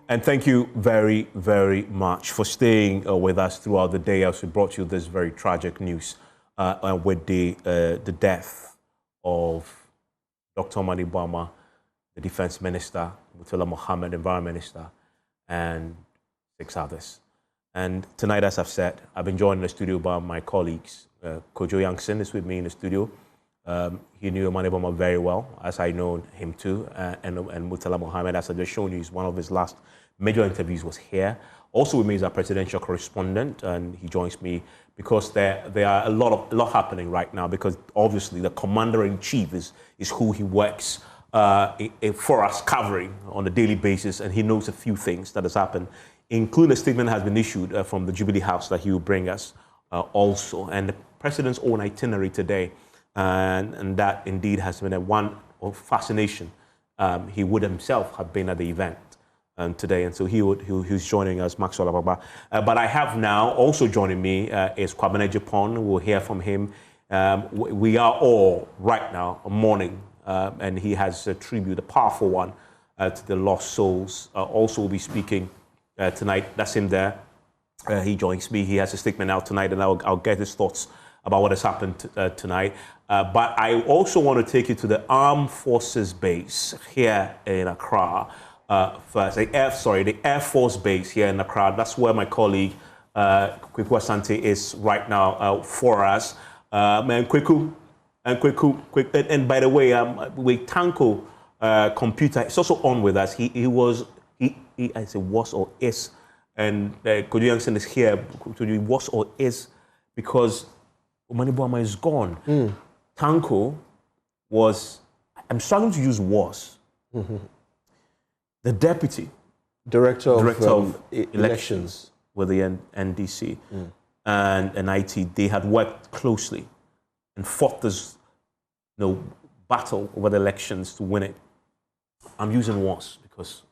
And thank you very, very much for staying with us throughout the day as we brought you this very tragic news with the death of Dr. Omane Boamah, the Defense Minister, Murtala Mohammed, Environment Minister, and 6 others. And tonight, as I've said, I've been joined in the studio by my colleagues. Kojo Youngson is with me in the studio. He knew Omane Boamah very well, as I know him too. And Murtala Mohammed, as I've just shown you, is one of his last major interviews was here. Also with me is our presidential correspondent, and he joins me because there are a lot happening right now, because obviously the commander-in-chief is who he works for us covering on a daily basis, and he knows a few things that has happened, including a statement has been issued from the Jubilee House that he will bring us also, and the president's own itinerary today, and that indeed has been one of fascination. He would himself have been at the event today, and so he's joining us, Maxwell Ababa. But I have now also joining me is Kwabena Japan. We'll hear from him. We are all right now mourning, and he has a tribute, a powerful one, to the lost souls. Also, will be speaking tonight. That's him there. He joins me. He has a statement out tonight, and I'll get his thoughts about what has happened tonight. But I also want to take you to the Armed Forces base here in Accra. First, the Air Force base here in Accra. That's where my colleague Kweku Asante is right now for us. And Kweku, and by the way, with Tanko computer, it's also on with us. He I say was or is, and Kojo Youngson is here. To was or is, because Omane Boamah is gone. Tanko was. I'm struggling to use was. The deputy director of elections with the NDC and IT, they had worked closely and fought this battle over the elections to win it. I'm using was because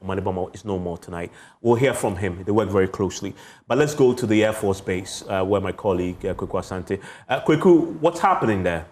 Omane Boamah is no more tonight. We'll hear from him. They work very closely. But let's go to the Air Force base where my colleague Kweku Asante. Kweku, what's happening there?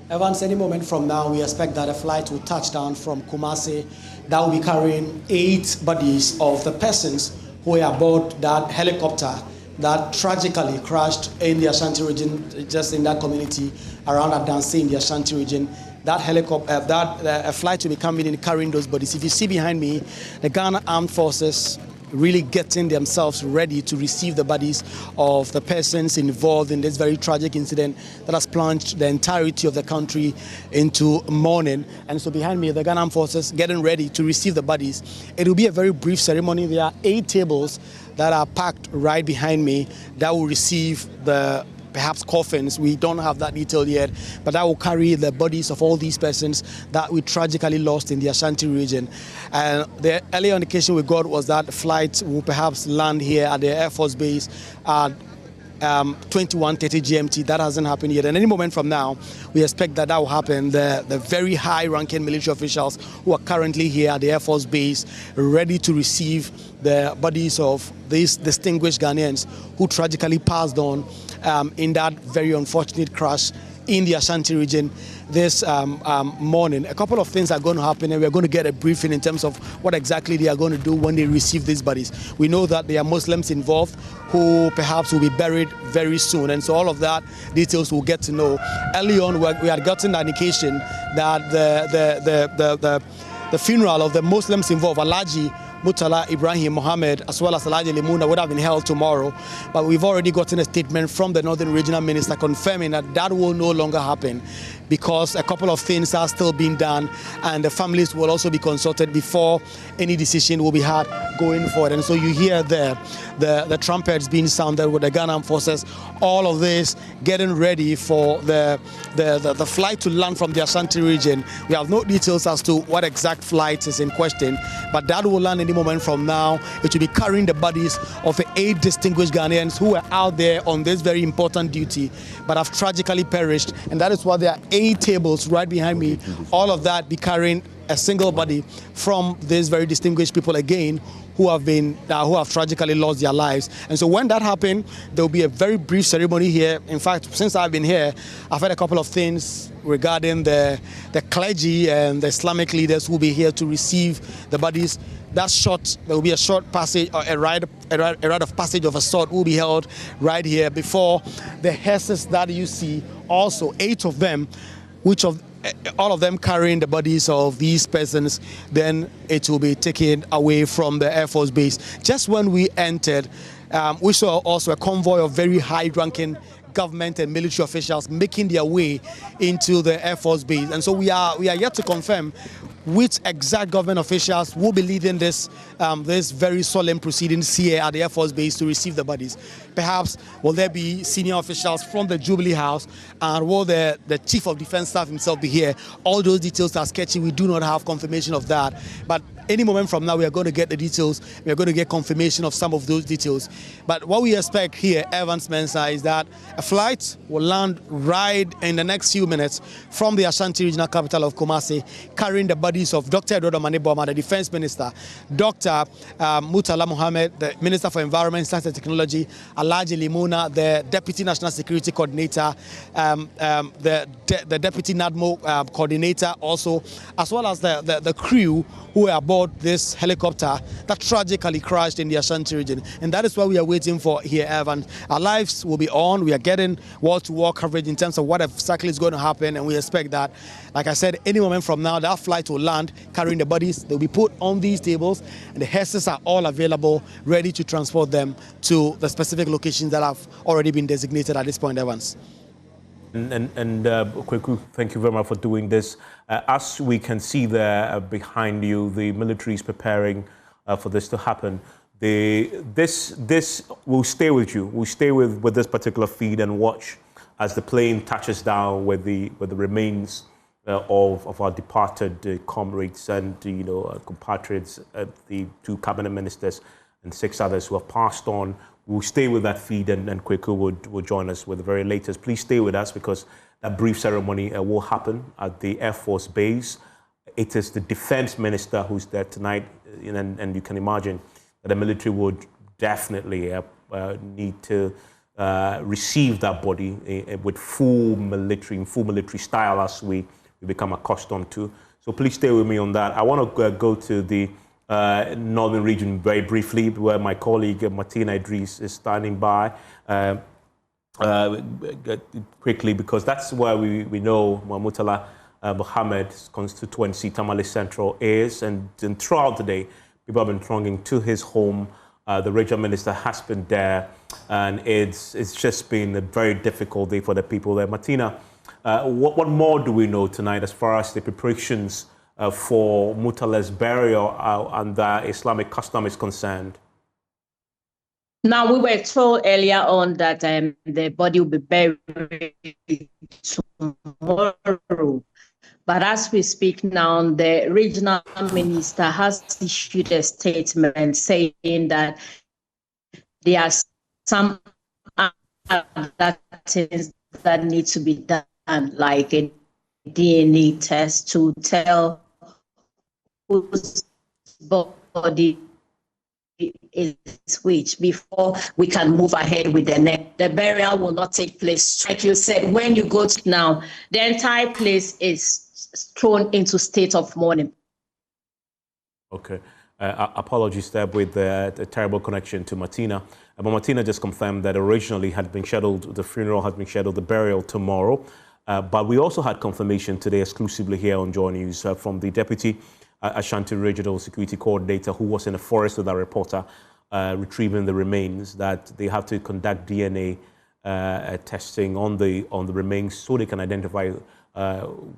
Evans, any moment from now, we expect that a flight will touch down from Kumasi that will be carrying 8 bodies of the persons who were aboard that helicopter that tragically crashed in the Ashanti region, just in that community around Adansi in the Ashanti region. That helicopter, a flight will be coming in carrying those bodies. If you see behind me, the Ghana Armed Forces really getting themselves ready to receive the bodies of the persons involved in this very tragic incident that has plunged the entirety of the country into mourning. And so behind me, the Ghana Armed Forces getting ready to receive the bodies. It will be a very brief ceremony. There are 8 tables that are packed right behind me that will receive the perhaps coffins. We don't have that detail yet, but that will carry the bodies of all these persons that we tragically lost in the Ashanti region. And the earlier indication we got was that flight will perhaps land here at the Air Force base at 21:30 GMT. That hasn't happened yet. And any moment from now, we expect that will happen. The very high-ranking military officials who are currently here at the Air Force base, ready to receive the bodies of these distinguished Ghanaians who tragically passed on in that very unfortunate crash in the Ashanti region this morning. A couple of things are going to happen, and we're going to get a briefing in terms of what exactly they are going to do when they receive these bodies. We know that there are Muslims involved who perhaps will be buried very soon, and so all of that details we'll get to know. Early on, we had gotten an indication that the funeral of the Muslims involved, Alhaji Murtala Mohammed, as well as Alhaji Limuna, would have been held tomorrow. But we've already gotten a statement from the Northern Regional Minister confirming that that will no longer happen, because a couple of things are still being done, and the families will also be consulted before any decision will be had going forward. And so you hear the trumpets being sounded with the Ghana Armed Forces, all of this getting ready for the flight to land from the Ashanti region. We have no details as to what exact flight is in question, but that will land any moment from now. It will be carrying the bodies of the 8 distinguished Ghanaians who were out there on this very important duty, but have tragically perished. And that is why there are 8 tables right behind me. All of that be carrying a single body from these very distinguished people again who have tragically lost their lives. And so when that happened, there will be a very brief ceremony here. In fact, since I've been here, I've heard a couple of things regarding the clergy and the Islamic leaders who will be here to receive the bodies. There will be a short passage, or a rite of passage of a sort will be held right here before the hearses that you see, also 8 of them, all of them carrying the bodies of these persons. Then it will be taken away from the Air Force Base. Just when we entered, we saw also a convoy of very high-ranking government and military officials making their way into the Air Force Base. And so we are yet to confirm which exact government officials will be leading this very solemn proceedings here at the Air Force Base to receive the bodies. Perhaps will there be senior officials from the Jubilee House, and will the Chief of Defense Staff himself be here? All those details are sketchy. We do not have confirmation of that. But any moment from now, we are going to get the details. We are going to get confirmation of some of those details. But what we expect here, Evans Mensah, is that a flight will land right in the next few minutes from the Ashanti regional capital of Kumasi, carrying the bodies of Dr. Omane Boamah, the Defense Minister, Dr. Murtala Mohammed, the Minister for Environment, Science and Technology, Alhaji Limuna, the Deputy National Security Coordinator, the Deputy NADMO Coordinator also, as well as the crew who were aboard this helicopter that tragically crashed in the Ashanti region. And that is what we are waiting for here, Evan. Our lives will be on. We are getting wall-to-wall coverage in terms of what exactly is going to happen, and we expect that, like I said, any moment from now, that flight will land carrying the bodies. They'll be put on these tables, and the hearses are all available, ready to transport them to the specific locations that have already been designated at this point, Evans. Kweku, thank you very much for doing this. As we can see there behind you, the military is preparing for this to happen. This will stay with you. We'll stay with this particular feed and watch as the plane touches down with the remains of our departed comrades and compatriots, the 2 cabinet ministers and 6 others who have passed on. We'll stay with that feed, and Kweku would join us with the very latest. Please stay with us, because that brief ceremony will happen at the Air Force Base. It is the Defense Minister who's there tonight, and you can imagine that the military would definitely need to receive that body with full military style, as we become accustomed to. So please stay with me on that. I want to go to the northern region very briefly, where my colleague Martina Idris is standing by quickly, because that's where we know Murtala Mohammed's constituency, Tamale Central, is, and throughout the day, people have been thronging to his home. The regional minister has been there, and it's just been a very difficult day for the people there. Martina, what more do we know tonight as far as the preparations for Murtala's burial under Islamic custom is concerned? Now, we were told earlier on that the body will be buried tomorrow. But as we speak now, the regional minister has issued a statement saying that there are some other things that need to be done, like a DNA test to tell whose body is which before we can move ahead with the next. The burial will not take place. Like you said, when you go to now, the entire place is thrown into state of mourning. Okay. Apologies there with the terrible connection to Martina. But Martina just confirmed that originally had been scheduled, the funeral had been scheduled, the burial tomorrow. But we also had confirmation today exclusively here on Joy News from the Deputy Ashanti Regional Security Coordinator, who was in the forest with our reporter retrieving the remains, that they have to conduct DNA testing on the remains so they can identify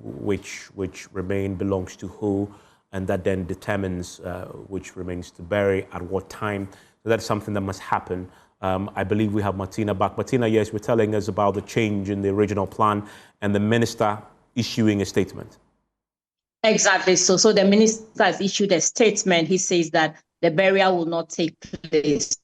which remain belongs to who, and that then determines which remains to bury at what time. So that's something that must happen. I believe we have Martina back. Martina, yes, we're telling us about the change in the original plan and the minister issuing a statement. Exactly. So the minister has issued a statement. He says that the burial will not take place.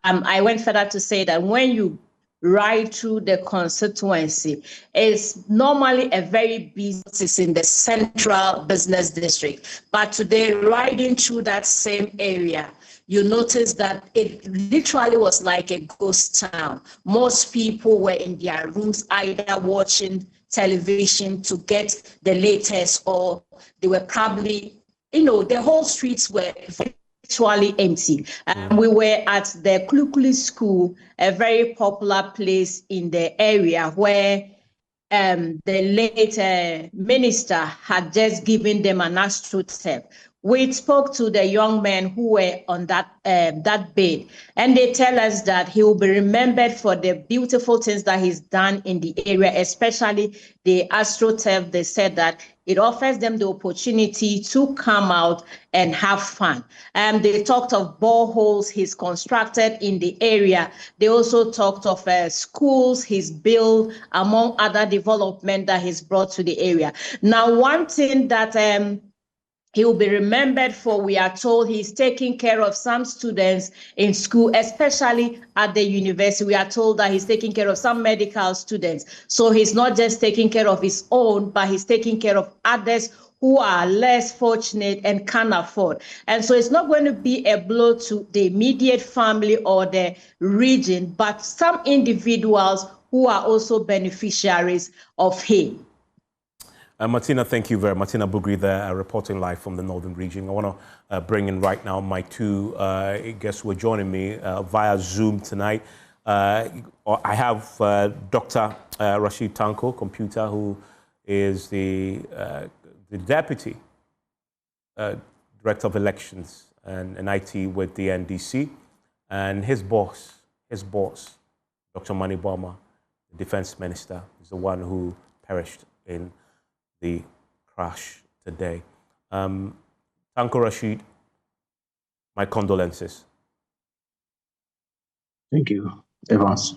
I went further to say that when you ride through the constituency, it's normally a very busy, it's in the central business district. But today, riding through that same area, you notice that it literally was like a ghost town. Most people were in their rooms either watching television to get the latest, or they were probably, the whole streets were virtually empty. We were at the Klukuli School, a very popular place in the area where the late minister had just given them an astroturf. We spoke to the young men who were on that bed, and they tell us that he will be remembered for the beautiful things that he's done in the area, especially the astroturf. They said that it offers them the opportunity to come out and have fun. They talked of boreholes he's constructed in the area. They also talked of schools he's built, among other development that he's brought to the area. Now, one thing that he will be remembered for, we are told he's taking care of some students in school, especially at the university. We are told that he's taking care of some medical students. So he's not just taking care of his own, but he's taking care of others who are less fortunate and can't afford. And so it's not going to be a blow to the immediate family or the region, but some individuals who are also beneficiaries of him. Martina, thank you very much. Martina Bugri there, reporting live from the Northern region. I want to bring in right now my two guests who are joining me via Zoom tonight. I have Dr. Rashid Tanko, computer, who is the Deputy Director of Elections and IT with the NDC, and his boss, Dr. Omane Boamah, the Defense Minister, is the one who perished in the crash today. Tanko Rashid, my condolences. Thank you, Evans.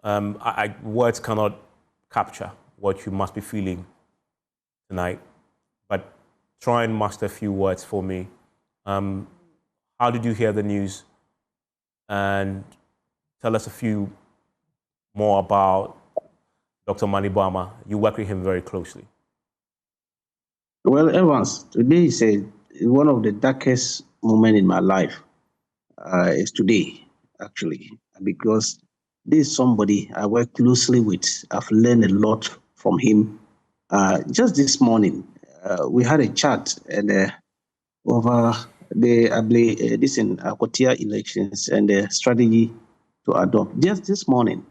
Words cannot capture what you must be feeling tonight, but try and master a few words for me. How did you hear the news? And tell us a few more about Dr. Omane Boamah. You work with him very closely. Well, Evans, today is one of the darkest moments in my life. Is today, actually, because this is somebody I work closely with. I've learned a lot from him. Just this morning, we had a chat and over this in Akotia elections and the strategy to adopt. Just this morning,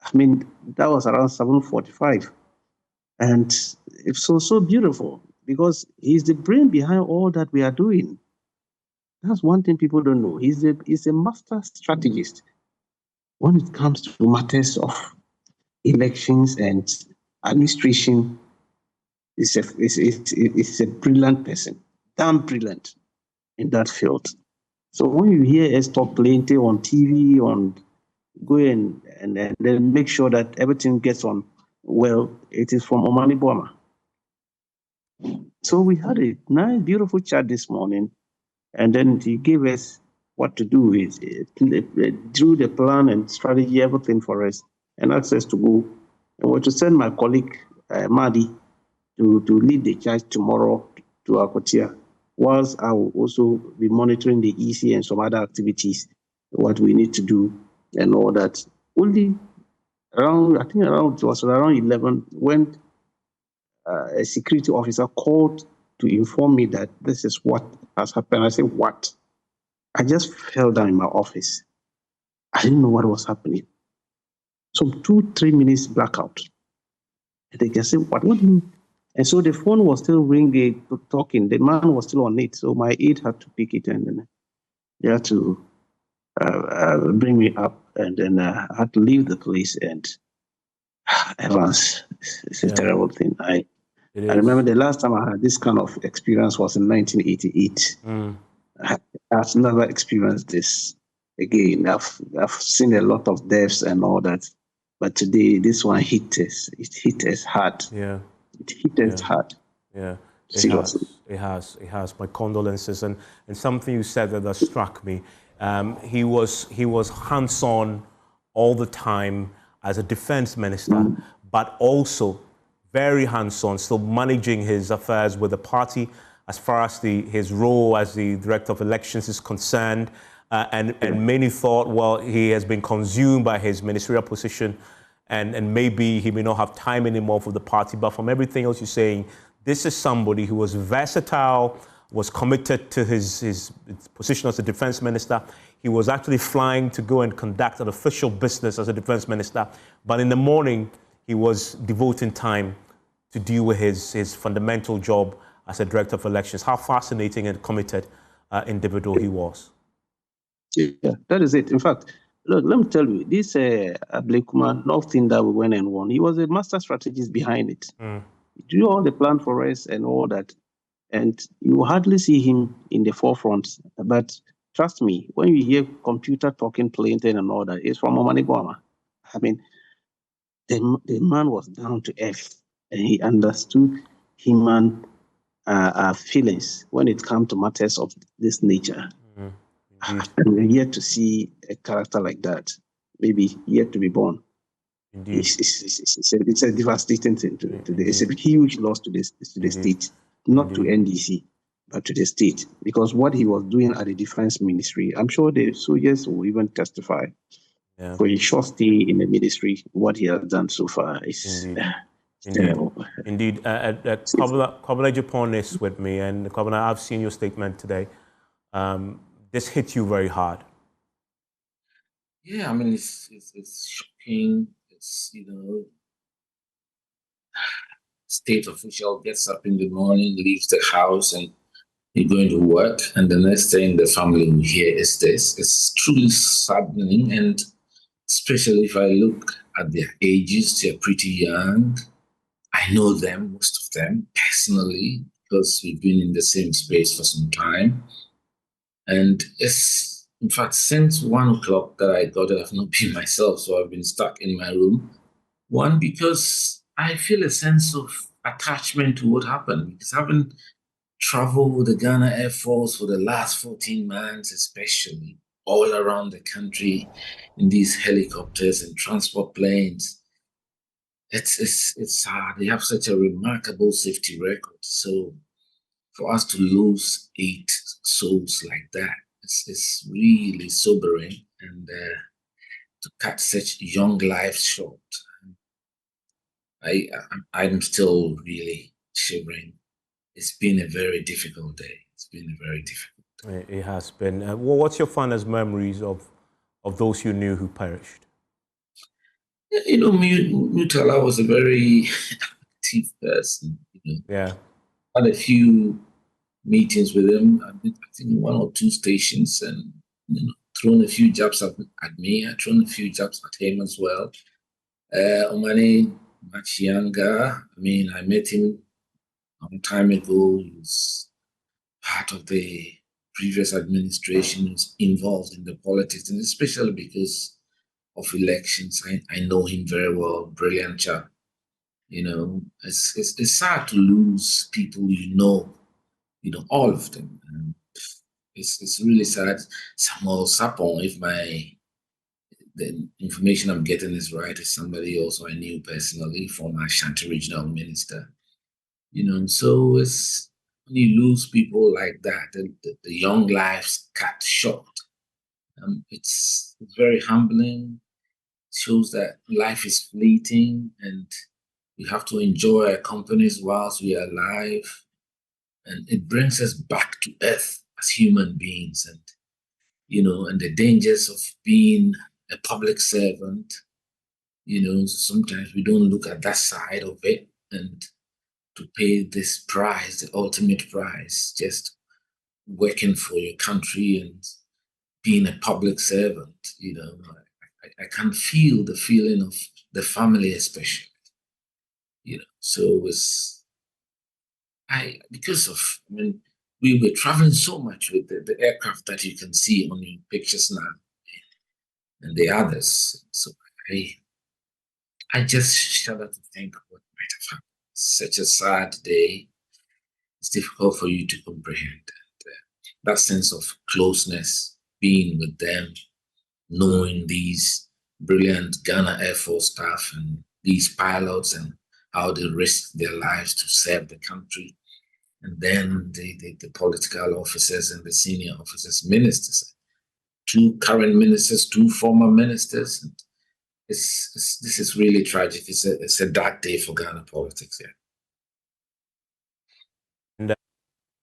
I mean, that was around 7:45, and it's so beautiful because he's the brain behind all that we are doing. That's one thing people don't know. He's a master strategist when it comes to matters of elections and administration. He's a brilliant person, damn brilliant in that field. So when you hear us talk plenty on TV, on go in and then make sure that everything gets on well, it is from Omane Boamah. So we had a nice, beautiful chat this morning, and then he gave us what to do. He drew the plan and strategy, everything for us, and asked us to go. And we're to send my colleague, Madi, to lead the charge tomorrow to Akotia, whilst I will also be monitoring the EC and some other activities, what we need to do and all that. Only it was around 11 when a security officer called to inform me that this is what has happened. I said, what? I just fell down in my office. I didn't know what was happening. So 2-3 minutes blackout. And they can say, what do you mean? And so the phone was still ringing, talking. The man was still on it. So my aide had to pick it, and then they had to bring me up. And then I had to leave the place. And Evans, it's a terrible thing. I remember the last time I had this kind of experience was in 1988. I've never experienced this again. I've seen a lot of deaths and all that. But today, this one hit us. It hit us hard. Yeah. It hit us hard. Yeah. Seriously. It has. My condolences. And something you said that struck me. He was hands-on all the time as a defense minister, but also very hands-on, still managing his affairs with the party as far as his role as the director of elections is concerned. And many thought, well, he has been consumed by his ministerial position, and maybe he may not have time anymore for the party. But from everything else you're saying, this is somebody who was versatile, was committed to his position as a defense minister. He was actually flying to go and conduct an official business as a defense minister. But in the morning, he was devoting time to deal with his fundamental job as a director of elections. How fascinating and committed individual he was. Yeah, that is it. In fact, look, let me tell you, this Blakuma, nothing that we went and won. He was a master strategist behind it. He drew all the plan for us and all that. And you hardly see him in the forefront. But trust me, when you hear computer talking plain and all that, it's from Omane Boamah. I mean, the man was down to earth, and he understood human feelings when it comes to matters of this nature. And we're yet to see a character like that, maybe yet to be born. Indeed. It's a devastating thing it's a huge loss to the state, not to NDC, but to the state, because what he was doing at the defense ministry, I'm sure the soldiers will even testify for a short stay in the ministry, what he has done so far is terrible. Indeed. Kwabena Japan is with me, and Kwabena, I've seen your statement today. This hit you very hard. Yeah, I mean, it's shocking. It's, state official gets up in the morning, leaves the house, and you're going to work, and the next thing the family will hear is this. It's truly saddening, and especially if I look at their ages, they're pretty young. I know them, most of them, personally, because we've been in the same space for some time. And it's, in fact, since 1 o'clock that I got it, I've not been myself, so I've been stuck in my room. One, because I feel a sense of attachment to what happened, because having traveled with the Ghana Air Force for the last 14 months, especially all around the country in these helicopters and transport planes, it's hard. They have such a remarkable safety record. So for us to lose 8 souls like that, it's really sobering, and to cut such young lives short. I'm still really shivering. It's been a very difficult day. It's been a very difficult day. It has been. What's your fondest memories of those you knew who perished? Murtala was a very active person. Yeah. Had a few meetings with him. I think 1 or 2 stations, and thrown a few jabs at me. I thrown a few jabs at him as well. Omane, much younger. I mean, I met him a long time ago. He was part of the previous administration. He was involved in the politics, and especially because of elections. I know him very well. Brilliant chap. It's sad to lose people all of them. And it's really sad. Samuel Sapon, if the information I'm getting is right, is somebody also I knew personally, former Ashanti regional minister. So it's when you lose people like that, the young lives cut short. It's very humbling. It shows that life is fleeting, and we have to enjoy our companies whilst we are alive. And it brings us back to earth as human beings, and and the dangers of being a public servant. Sometimes we don't look at that side of it, and to pay this price, the ultimate price, just working for your country and being a public servant. I can feel the feeling of the family, especially. So we were traveling so much with the aircraft that you can see on your pictures now, and the others. So I just shudder to think what might have happened. Such a sad day. It's difficult for you to comprehend. That sense of closeness, being with them, knowing these brilliant Ghana Air Force staff and these pilots and how they risk their lives to serve the country. and then the political officers and the senior officers, ministers, 2 current ministers, 2 former ministers. And this is really tragic. It's a dark day for Ghana politics here. And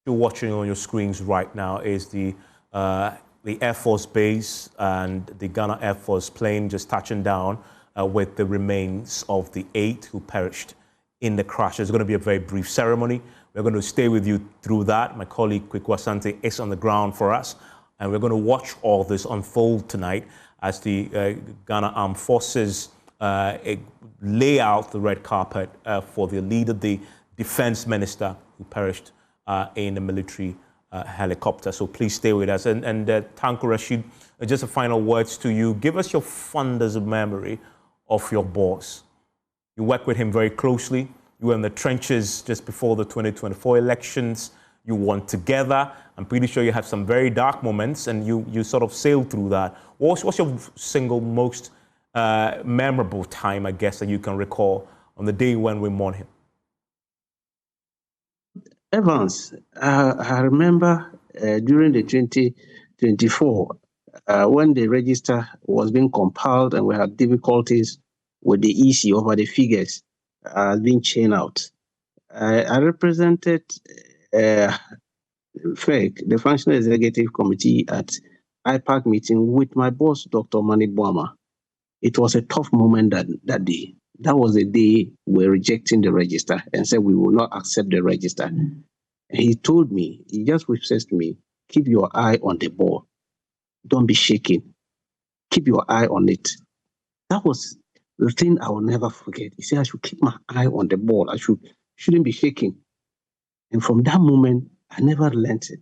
you're watching on your screens right now is the Air Force base and the Ghana Air Force plane just touching down with the remains of the 8 who perished in the crash. There's going to be a very brief ceremony. We're going to stay with you through that. My colleague Kweku Asante is on the ground for us, and we're going to watch all this unfold tonight as the Ghana Armed Forces lay out the red carpet for the leader, the defense minister who perished in a military helicopter. So please stay with us. And Tanko Rashid, just a final words to you. Give us your fondest memory of your boss. You worked with him very closely. You were in the trenches just before the 2024 elections. You won together. I'm pretty sure you had some very dark moments, and you sort of sailed through that. What's your single most memorable time, I guess, that you can recall on the day when we mourned him? Evans, I remember during the 2024, when the register was being compiled and we had difficulties with the EC over the figures being chained out. I represented FEC, the Functional Executive Committee, at IPAC meeting with my boss, Dr. Omane Boamah. It was a tough moment that day. That was the day we're rejecting the register and said we will not accept the register. And he told me, he just says to me, keep your eye on the ball. Don't be shaking. Keep your eye on it. That was the thing I will never forget. He said I should keep my eye on the ball. I shouldn't be shaking. And from that moment, I never learned it.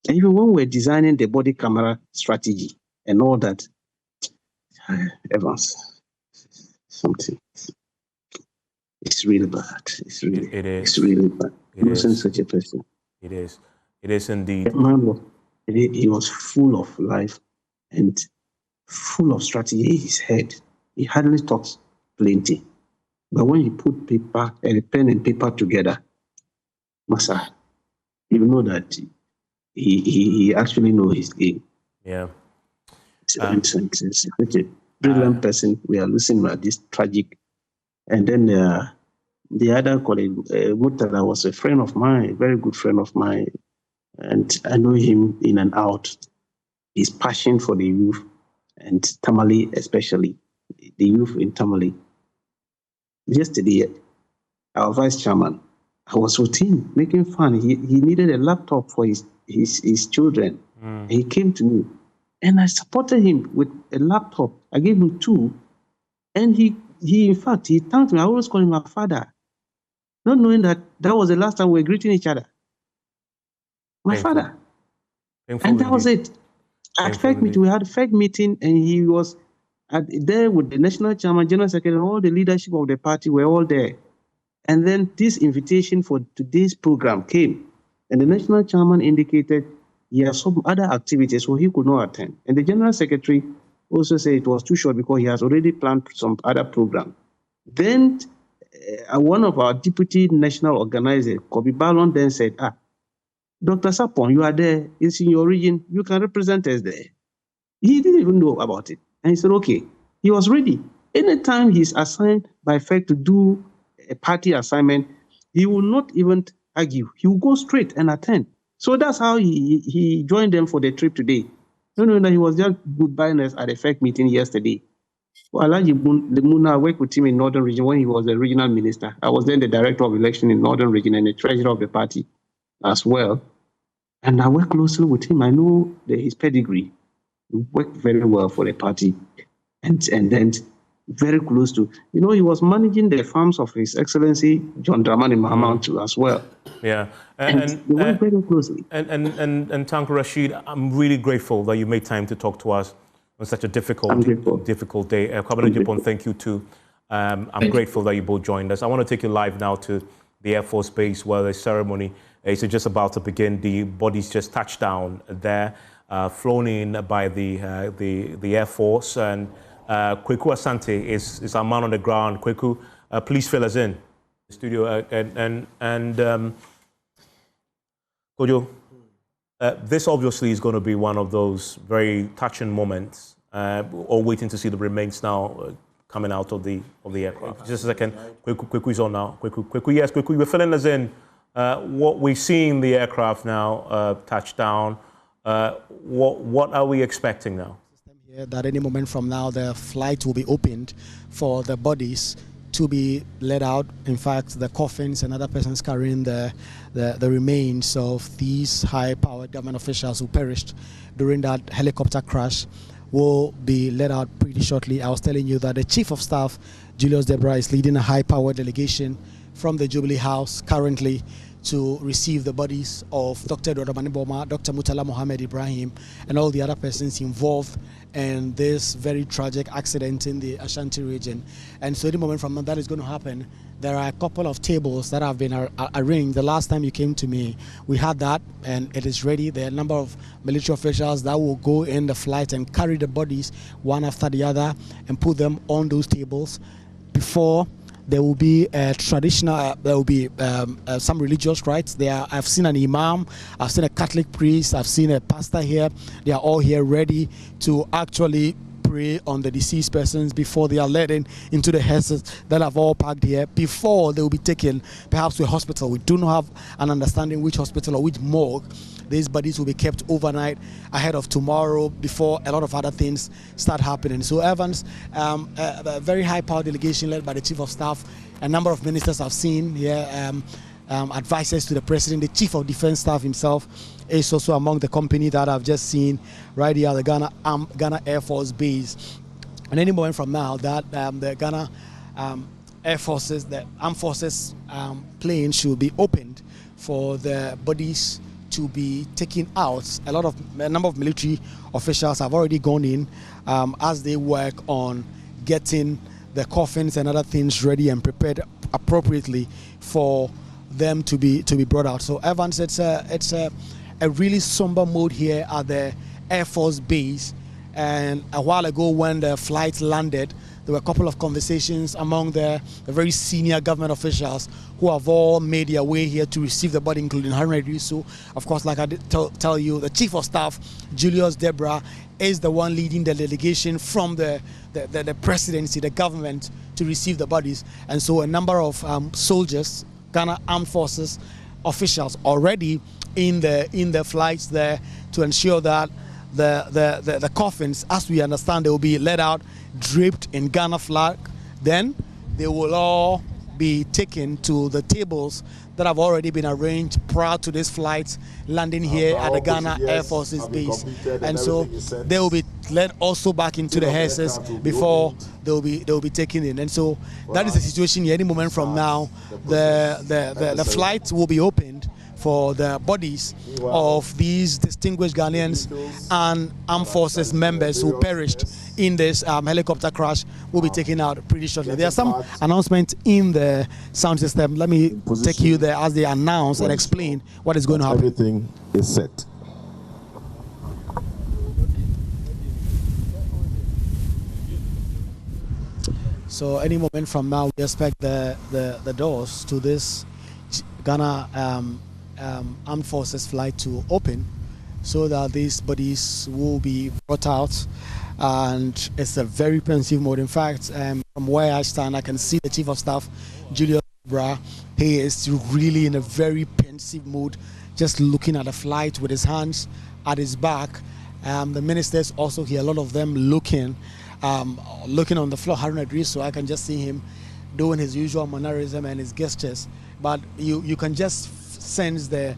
And even when we're designing the body camera strategy and all that, Evans, something. It's really bad. It's really, it is. It's really bad. It Losing is. such a person. It is. It is indeed. The man he was full of life and full of strategy in his head. He hardly talks plenty. But when you put pen and paper together, Masa, you know that he actually knows his game. Yeah. It's such a brilliant person. We are losing at this tragic. And then the other colleague, Murtala, was a friend of mine, a very good friend of mine. And I know him in and out. His passion for the youth and Tamale, especially the youth in Tamale. Yesterday, our vice chairman, I was with him making fun. He needed a laptop for his children. And he came to me, and I supported him with a laptop. I gave him 2, and he in fact he thanked me. I always call him my father, not knowing that was the last time we were greeting each other. My father. And that was it. At FEC meeting, we had a FEC meeting, and he was there with the national chairman, general secretary, all the leadership of the party were all there. And then this invitation for today's program came, and the national chairman indicated he has some other activities, so he could not attend. And the general secretary also said it was too short because he has already planned some other program. Then one of our deputy national organizers, Kobe Ballon, then said, Dr. Sapon, you are there, it's in your region, you can represent us there. He didn't even know about it. And he said, okay, he was ready. Anytime he's assigned by FEC to do a party assignment, he will not even argue. He will go straight and attend. So that's how he joined them for the trip today. You know that he was just goodbying us at the FEC meeting yesterday. Well, Alaji Muna, I worked with him in Northern Region when he was the regional minister. I was then the director of election in Northern Region and the treasurer of the party as well. And I work closely with him. I know his pedigree. He worked very well for the party. And then very close to, he was managing the farms of His Excellency John Dramani Mahama as well. Yeah. And they work very closely. And Tanko Rashid, I'm really grateful that you made time to talk to us on such a difficult day. Kabana Jipon, thank you too. I'm grateful that you both joined us. I want to take you live now to the Air Force Base where the ceremony is just about to begin. The bodies just touched down there, flown in by the Air Force. And Kweku Asante is our man on the ground. Kweku, please fill us in. The studio Kojo, this obviously is going to be one of those very touching moments. All waiting to see the remains now coming out of the aircraft. Just a second. Kweku's on now. Kweku, yes, Kweku, we're filling us in. What we see in the aircraft now, touchdown. What are we expecting now? That any moment from now, the flight will be opened for the bodies to be let out. In fact, the coffins and other persons carrying the remains of these high-powered government officials who perished during that helicopter crash will be let out pretty shortly. I was telling you that the Chief of Staff, Julius Deborah, is leading a high-powered delegation from the Jubilee House currently to receive the bodies of Dr. Omane Boamah, Dr. Murtala Mohammed Ibrahim, and all the other persons involved in this very tragic accident in the Ashanti region. And so any moment from now that is going to happen, there are a couple of tables that have been arranged. The last time you came to me, we had that, and it is ready. There are a number of military officials that will go in the flight and carry the bodies one after the other and put them on those tables before there will be a traditional, there will be some religious rites. I've seen an imam, I've seen a Catholic priest, I've seen a pastor here. They are all here ready to actually pray on the deceased persons before they are led into the hearses that have all packed here, before they will be taken perhaps to a hospital. We do not have an understanding which hospital or which morgue. These bodies will be kept overnight ahead of tomorrow before a lot of other things start happening. So Evans, a very high-powered delegation led by the Chief of Staff, a number of ministers I've seen here, advisors to the President, the Chief of Defense Staff himself is also among the company that I've just seen right here at the Ghana Air Force Base. And any moment from now, that the Ghana Air Forces, the Armed Forces plane should be opened for the bodies to be taken out. A number of military officials have already gone in as they work on getting the coffins and other things ready and prepared appropriately for them to be brought out. So Evans, it's a really somber mood here at the Air Force Base. And a while ago when the flight landed, there were a couple of conversations among the very senior government officials who have all made their way here to receive the body, including Haruna Idrisu. Of course, like I did tell you, the Chief of Staff, Julius Deborah, is the one leading the delegation from the presidency, the government, to receive the bodies. And so a number of soldiers, Ghana Armed Forces officials, already in the flights there to ensure that the coffins, as we understand, they will be let out, draped in Ghana flag. Then they will all be taken to the tables that have already been arranged prior to this flight landing here at the Ghana Air Forces Base. And so they will be led also back into the hearses before they'll be taken in. And so that is the situation here. Any moment from now, the flight will be opened for the bodies of these distinguished Ghanaians and Armed Forces members who perished in this helicopter crash will be taken out pretty shortly. There are some announcements in the sound system. Let me take you there as they announce and explain what is going to happen. Everything is set. So any moment from now, we expect the doors to this Ghana Armed Forces flight to open so that these bodies will be brought out. And it's a very pensive mode. In fact, from where I stand, I can see the Chief of Staff, Julius Deborah. He is really in a very pensive mood, just looking at the flight with his hands at his back. The ministers also here, a lot of them looking on the floor. Haruna Idrisu, so I can just see him doing his usual mannerism and his gestures. But you can just sense the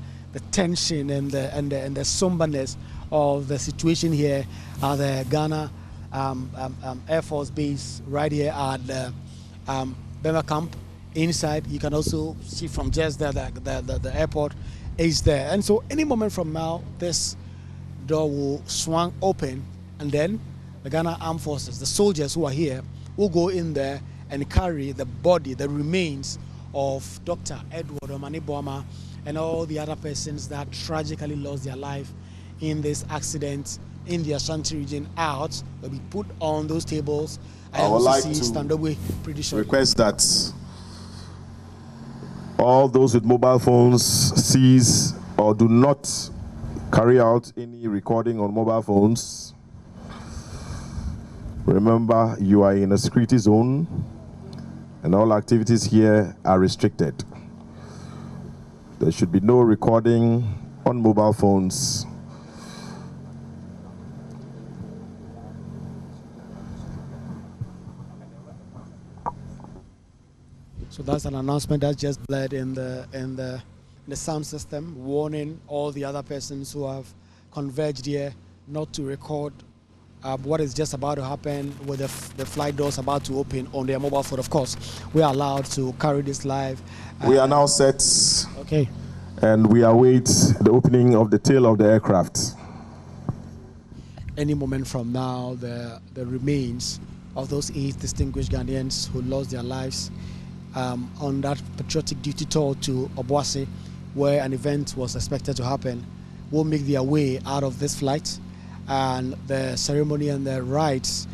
tension and the somberness of the situation here at the Ghana Air Force Base right here at the Bema camp. Inside, you can also see from just the airport is there. And so any moment from now, this door will swing open, and then the Ghana Armed Forces, the soldiers who are here, will go in there and carry the body, the remains of Dr. Omane Boamah and all the other persons that tragically lost their life in this accident in the Ashanti region out. They'll be put on those tables. I would like to request that all those with mobile phones cease or or do not carry out any recording on mobile phones. Remember, you are in a security zone and all activities here are restricted. There should be no recording on mobile phones. So that's an announcement that just bled in the sound system, warning all the other persons who have converged here not to record what is just about to happen with the flight doors about to open on their mobile phone. Of course, we are allowed to carry this live. We are now set. Okay. And we await the opening of the tail of the aircraft. Any moment from now, the remains of those 8 distinguished Ghanaians who lost their lives on that patriotic duty tour to Obuasi, where an event was expected to happen, will make their way out of this flight, and the ceremony and the rites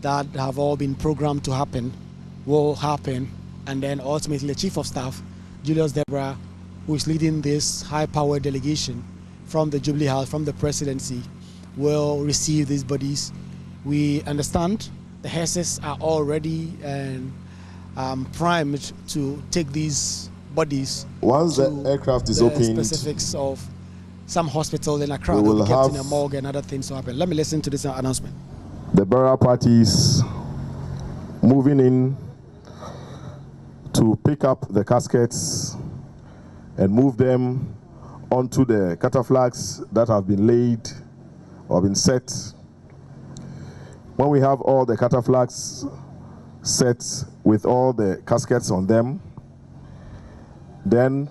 that have all been programmed to happen will happen, and then ultimately the Chief of Staff, Julius Deborah, who is leading this high-powered delegation from the Jubilee House, from the presidency, will receive these bodies. We understand the hearses are all ready and primed to take these bodies. Once the aircraft is opened, specifics of some hospital in Accra will be kept in a morgue and other things to happen. Let me listen to this announcement. The burial parties moving in to pick up the caskets and move them onto the cataflags that have been laid or been set. When we have all the cataflags set with all the caskets on them, then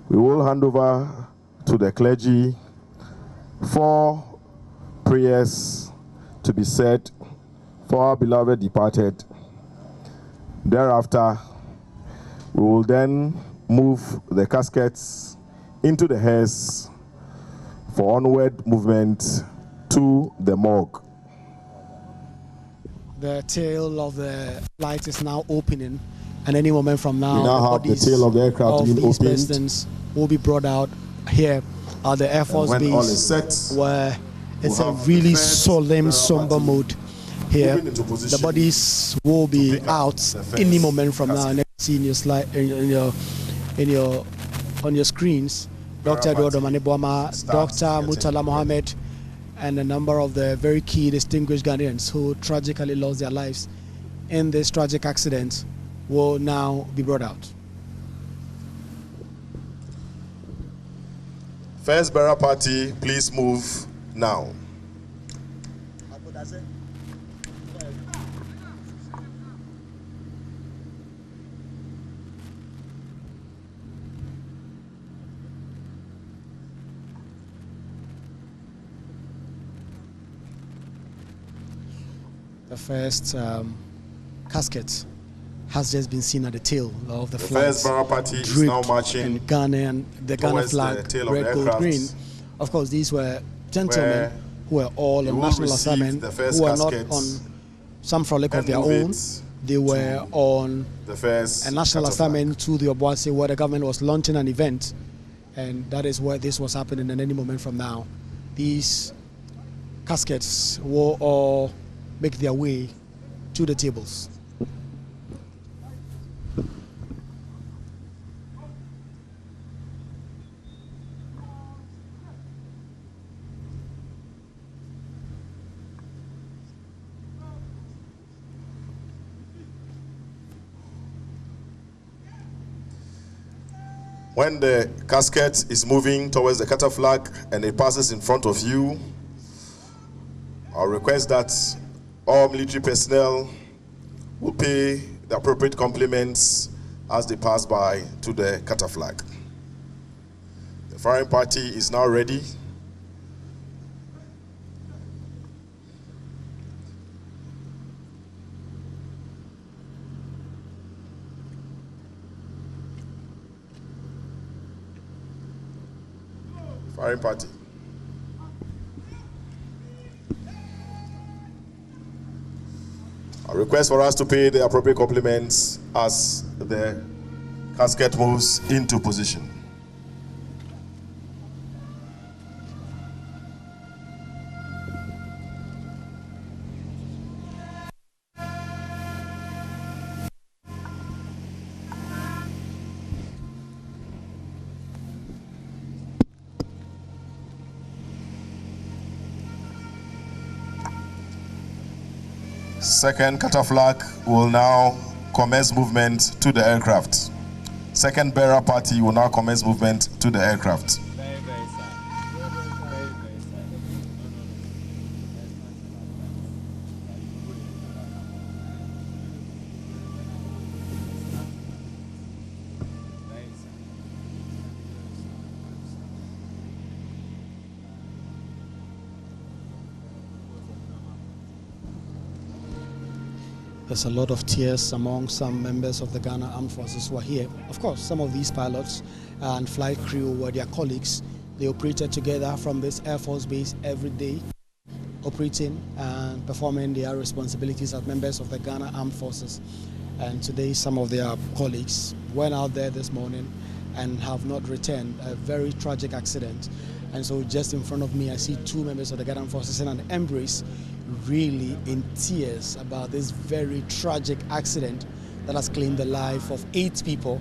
we will hand over to the clergy for prayers to be said for our beloved departed. Thereafter, we will then move the caskets into the hearse for onward movement to the morgue. The tail of the flight is now opening, and any moment from now, we now have the tail of the aircraft being opened. Persons will be brought out here at the Air Force Base, all is set, where it's a really solemn, somber mood here. The bodies will be out any moment from now. Next, see in your slide, on your screens, Dr. Omane Boamah, Dr. Murtala Mohammed, and a number of the very key distinguished Ghanaians who tragically lost their lives in this tragic accident will now be brought out. First burial party, please move now. The first casket has just been seen at the tail of the flight. First burial party is now marching in Ghana, and the Ghana flag, red, gold, green. Of course, these were gentlemen who were all on national assignment, who were not on some frolic of their own. They were on a national assignment to the Obuasi, where the government was launching an event, and that is where this was happening. And any moment from now, these caskets will all make their way to the tables. When the casket is moving towards the cataflag and it passes in front of you, I'll request that all military personnel will pay the appropriate compliments as they pass by to the cataflag. The firing party is now ready. Firing party. A request for us to pay the appropriate compliments as the casket moves into position. Second cataflag will now commence movement to the aircraft. Second bearer party will now commence movement to the aircraft. Very, very sad. Very, very sad. Very sad. There's a lot of tears among some members of the Ghana Armed Forces who are here. Of course, some of these pilots and flight crew were their colleagues. They operated together from this Air Force base every day, operating and performing their responsibilities as members of the Ghana Armed Forces. And today, some of their colleagues went out there this morning and have not returned. A very tragic accident. And so just in front of me, I see two members of the Ghana Armed Forces in an embrace, really in tears about this very tragic accident that has claimed the life of 8 people,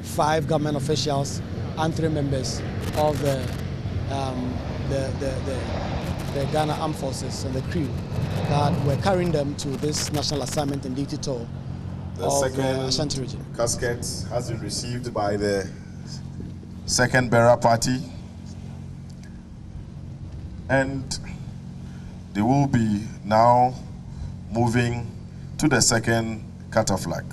5 government officials and 3 members of the Ghana Armed Forces and the crew that were carrying them to this national assignment and duty tour The second Ashanti region. casket has been received by the second bearer party, and they will be now moving to the second cataflag.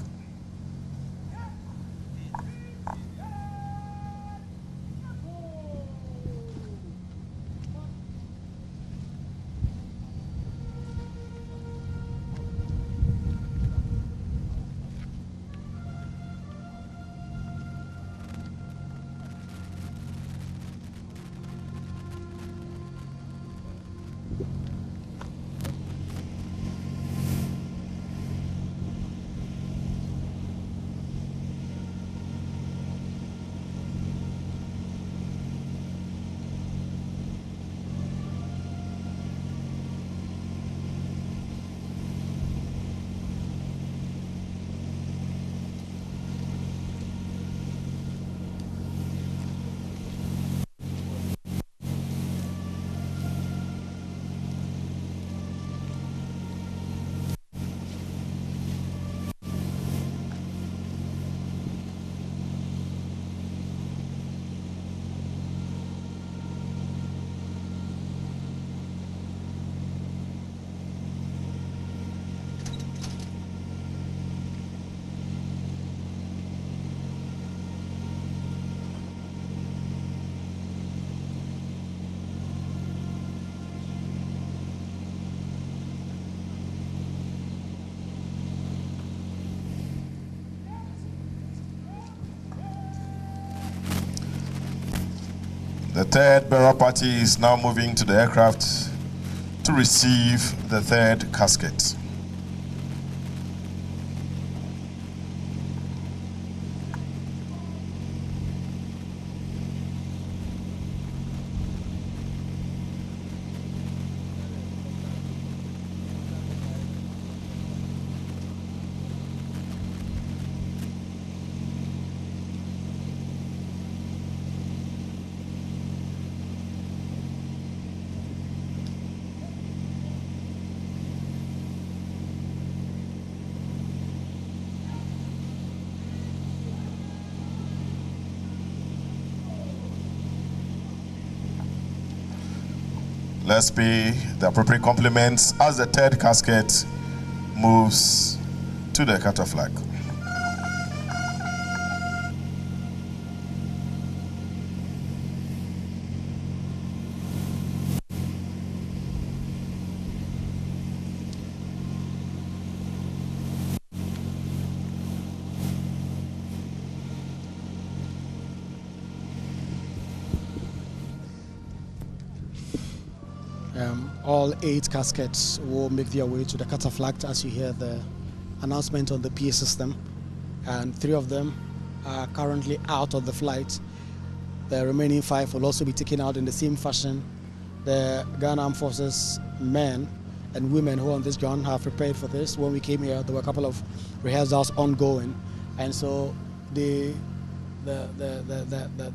The third bearer party is now moving to the aircraft to receive the third casket. Let's pay the appropriate compliments as the third casket moves to the cataflag. All 8 caskets will make their way to the cataflag as you hear the announcement on the PA system, and 3 of them are currently out of the flight. The remaining 5 will also be taken out in the same fashion. The Ghana Armed Forces men and women who are on this ground have prepared for this. When we came here, there were a couple of rehearsals ongoing, and so the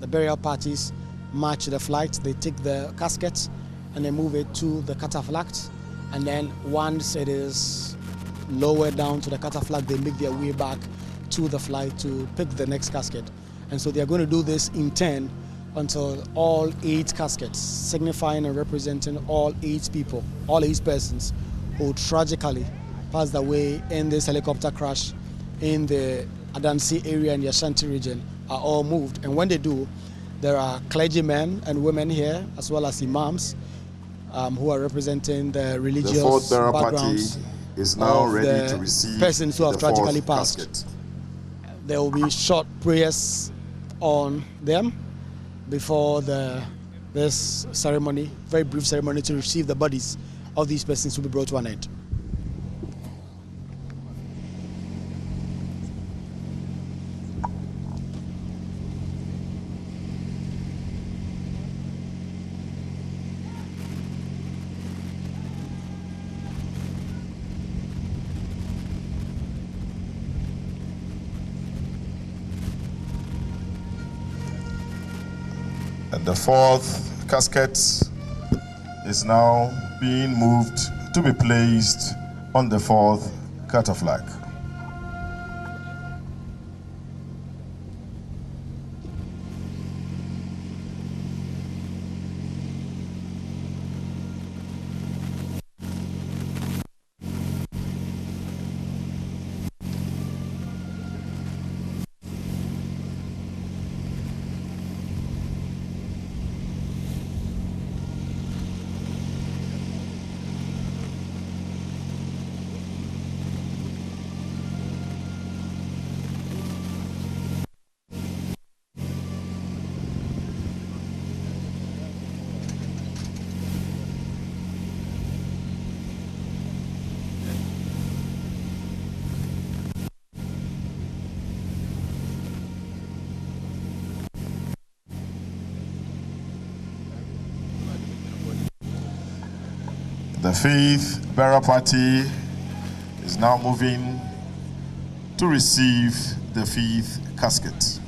burial parties march the flight. They take the caskets and they move it to the cataflag, and then once it is lower down to the catafalque, they make their way back to the flight to pick the next casket. And so they are going to do this in turn until all 8 caskets, signifying and representing all 8 people, all 8 persons who tragically passed away in this helicopter crash in the Adansi area in the Ashanti region, are all moved. And when they do, there are clergymen and women here, as well as imams, who are representing the religious the fourth burial backgrounds party is now of ready the to receive persons who have the tragically fourth passed. casket. There will be short prayers on them before this ceremony, very brief ceremony to receive the bodies of these persons to be brought to an end. And the fourth casket is now being moved to be placed on the fourth catafalque. The fifth burial party is now moving to receive the fifth casket.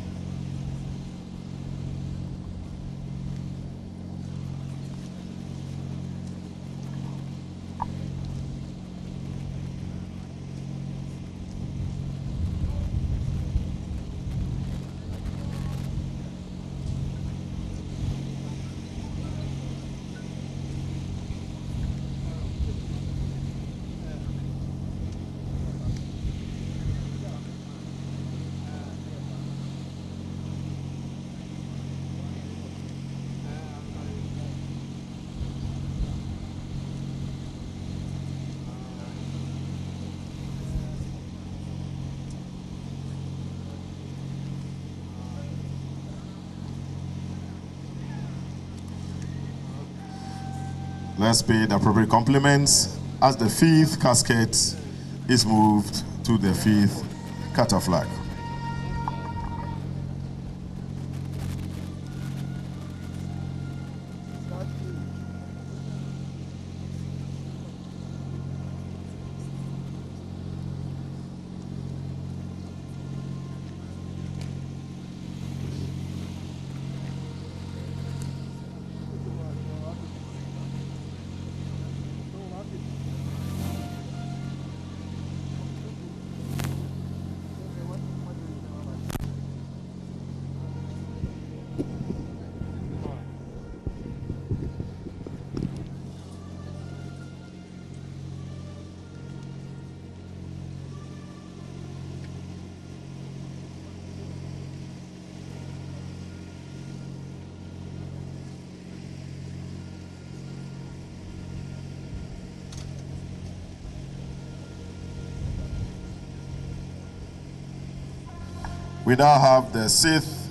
Let's pay the appropriate compliments as the fifth casket is moved to the fifth catafalque. We now have the sixth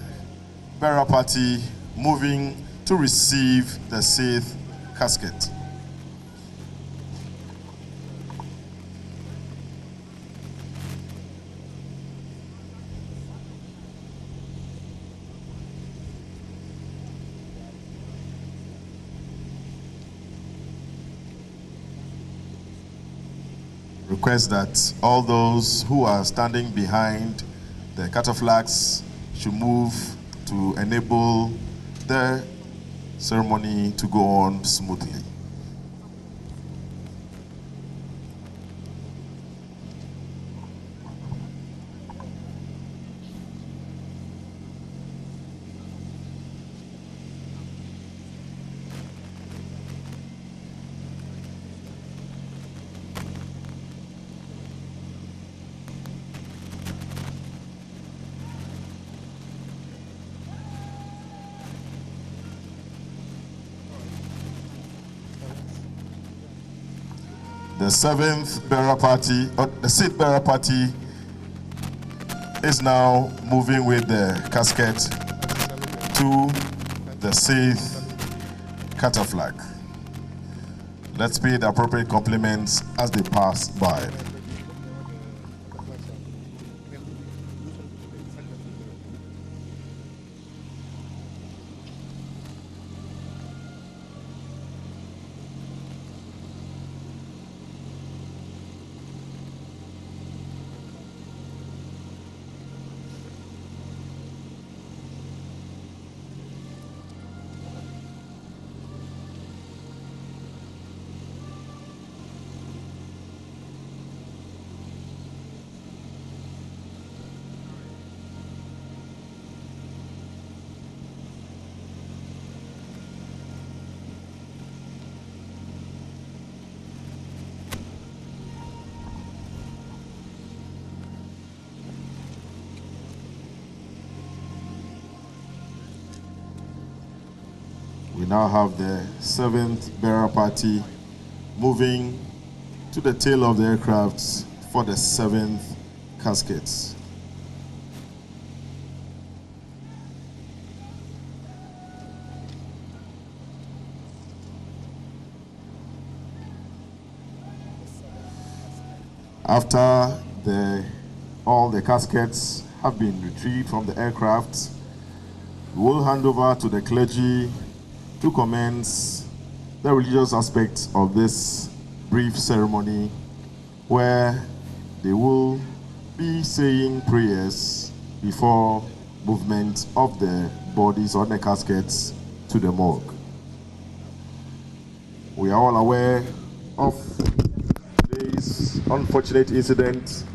burial party moving to receive the sixth casket. Request that all those who are standing behind the catafalques should move to enable the ceremony to go on smoothly. The seventh bearer party, or the sixth bearer party, is now moving with the casket to the sixth cataflag. Let's pay the appropriate compliments as they pass by. We now have the seventh bearer party moving to the tail of the aircraft for the seventh caskets. After all the caskets have been retrieved from the aircraft, we will hand over to the clergy to commence the religious aspects of this brief ceremony, where they will be saying prayers before movement of the bodies or the caskets to the morgue. We are all aware of today's unfortunate incident.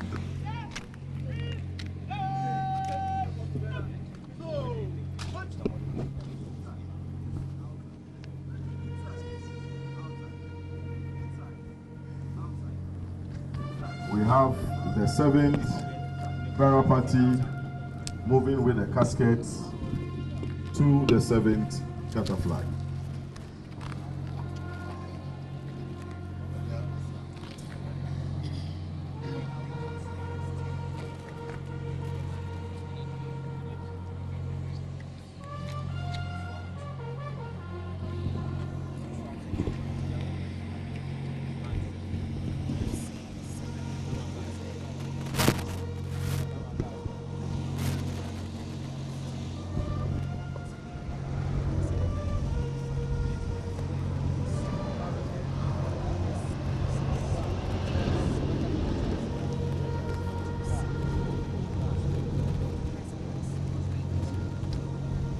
We have the seventh bearer party moving with the casket to the seventh cataflag.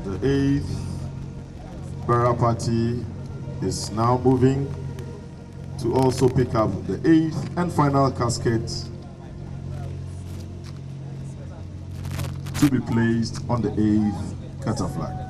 The eighth bearer party is now moving to also pick up the eighth and final casket to be placed on the eighth cataflag.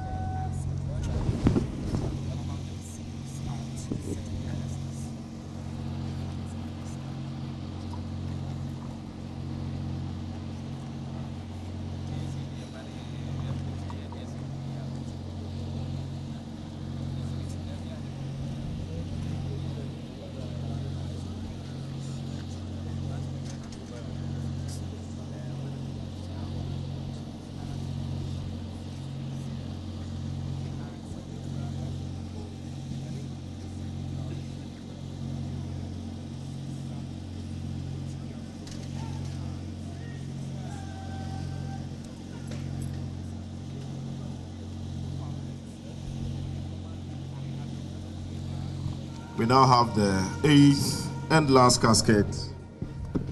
We now have the eighth and last casket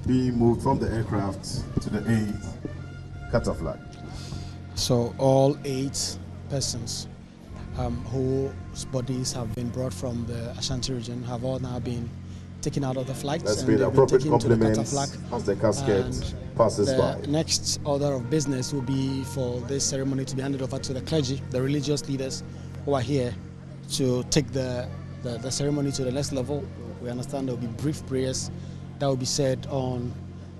being moved from the aircraft to the eighth cataflag. So all 8 persons whose bodies have been brought from the Ashanti region have all now been taken out of the flight. Let's and pay the appropriate taken to the compliments cataflag. as the casket passes by. The next order of business will be for this ceremony to be handed over to the clergy, the religious leaders who are here to take the ceremony to the next level. We understand there will be brief prayers that will be said on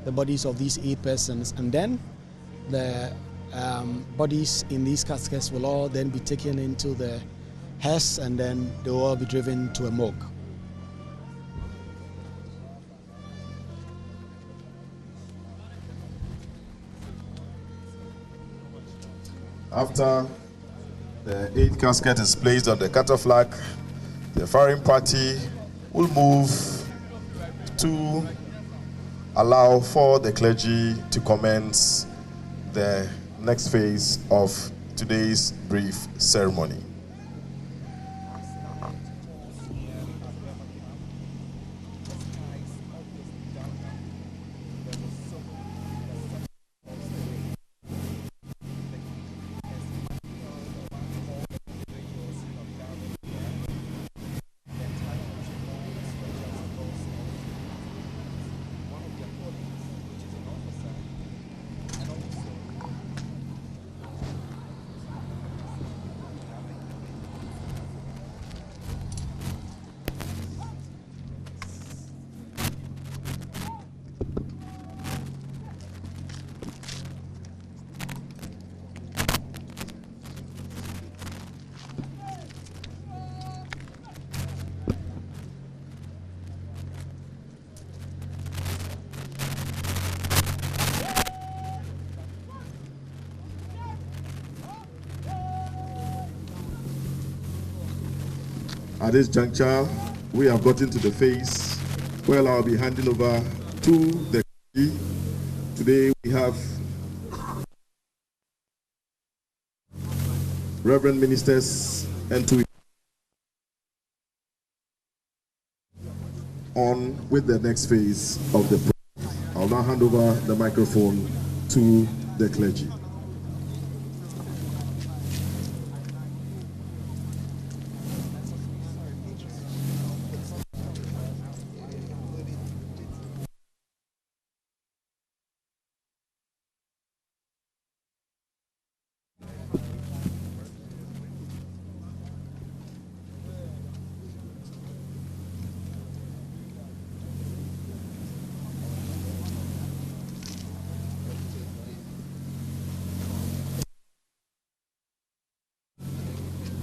the bodies of these 8 persons, and then the bodies in these caskets will all then be taken into the hearse, and then they will all be driven to a morgue. After the 8th casket is placed on the catafalque, the firing party will move to allow for the clergy to commence the next phase of today's brief ceremony. At this juncture, we have gotten to the phase where I'll be handing over to the clergy. Today we have Reverend Ministers and to on with the next phase of the program. I'll now hand over the microphone to the clergy.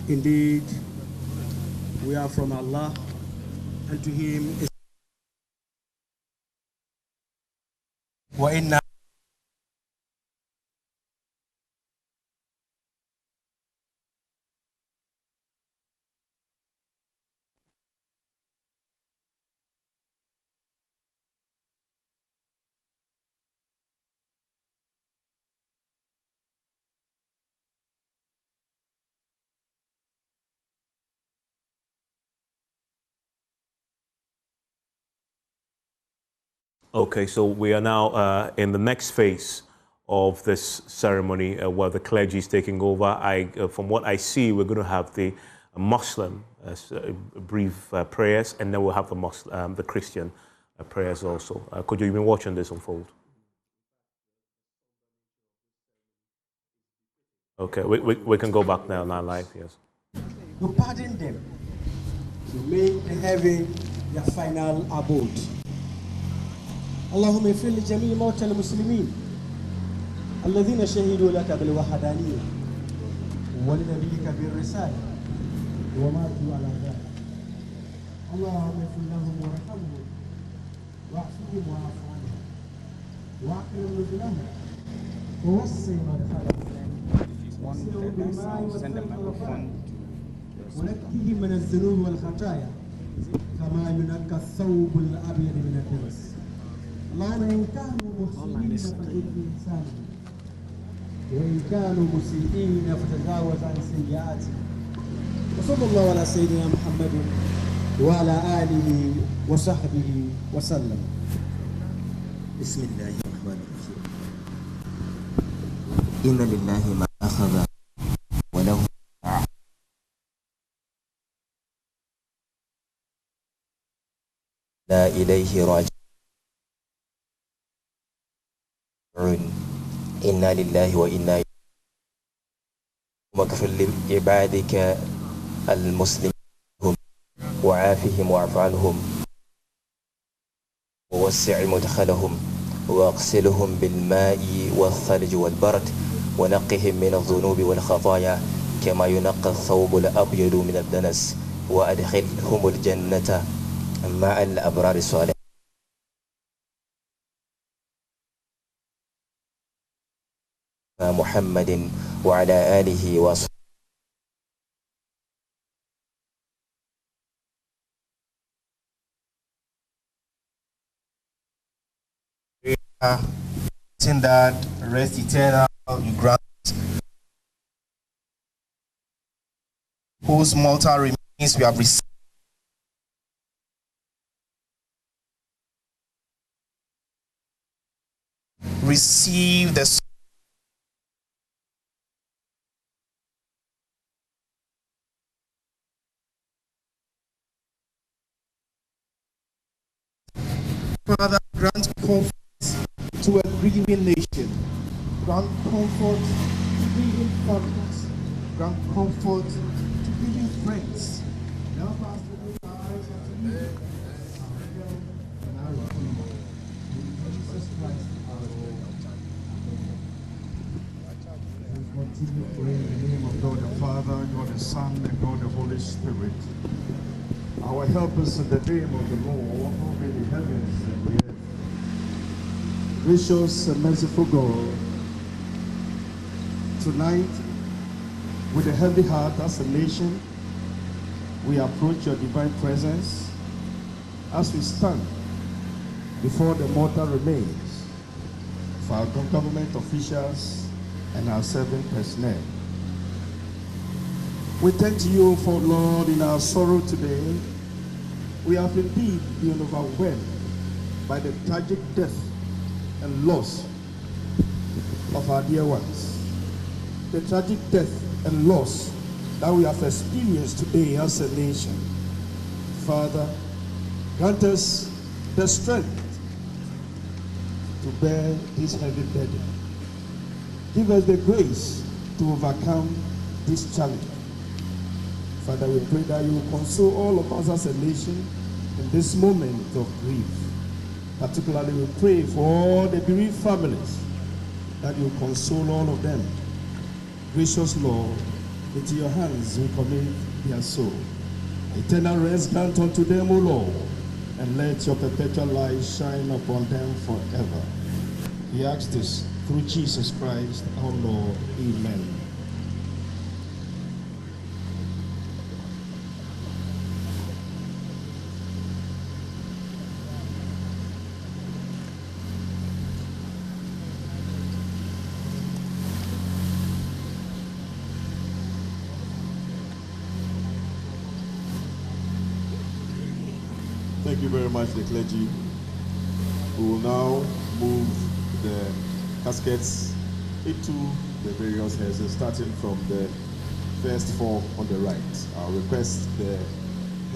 Indeed, we are from Allah, and to Him is وَإِنَّا. Okay, so we are now in the next phase of this ceremony where the clergy is taking over. From what I see, we're going to have the Muslim brief prayers, and then we'll have the Christian prayers also. Could you even watching this unfold? Okay, we can go back now live, yes. To pardon them, to make the heaven their final abode. اللهم اغفر لجميع موتى المسلمين الذين شهدوا لك بالوحدانية ولنبيك بالرسالة وماتوا على ذلك. اللهم اغفر لهم وارحمهم واعفهم واعف عنهم واكرم نزلهم ووسع مدخلهم واسقهم بالماء والثلج ونقهم من الذنوب والخطايا كما ينقى الثوب الأبيض من الدنس. اللهم إن كانوا محسنين فزد في إحسانهم وإن كانوا مسيئين فتجاوز عن سيئاتهم. وصلى الله على سيدنا محمد وعلى آله وصحبه وسلم. بسم الله الرحمن الرحيم. إن لله ما أخذ وله ما لا إليه راجعون. إنا لله وإنا إليه. واغفر لعبادك المسلمين وعافهم واعف عنهم ووسع مدخلهم واغسلهم بالماء والثلج والبرد ونقهم من الذنوب والخطايا كما ينقى الثوب الأبيض من الدنس وأدخلهم الجنة مع الأبرار الصالحين. محمد وعلى آله وصحبه. That rest eternal you grant, whose mortal remains we have received. Receive the Father, grant comfort to a grieving nation. Grant comfort to grieving families. Grant comfort to grieving friends. Help us to lift our eyes unto you. Our help and our Redeemer. In Jesus Christ our Lord. We continue to pray in the name of God the Father, God the Son, and God the Holy Spirit. Our help is in the name of the Lord, who made the heavens and the earth. Gracious and merciful God, tonight, with a heavy heart as a nation, we approach your divine presence as we stand before the mortal remains for our government officials and our serving personnel. We thank you for, Lord, in our sorrow today, we have indeed been overwhelmed by the tragic death and loss of our dear ones. The tragic death and loss that we have experienced today as a nation. Father, grant us the strength to bear this heavy burden. Give us the grace to overcome this challenge. Father, we pray that you will console all of us as a nation in this moment of grief. Particularly, we pray for all the bereaved families, that you console all of them. Gracious Lord, into your hands we commit their soul. Eternal rest grant unto them, O Lord, and let your perpetual light shine upon them forever. We ask this through Jesus Christ, our Lord. Amen. Thank you very much, the clergy. We will now move the caskets into the various heads, starting from the first four on the right. I'll request the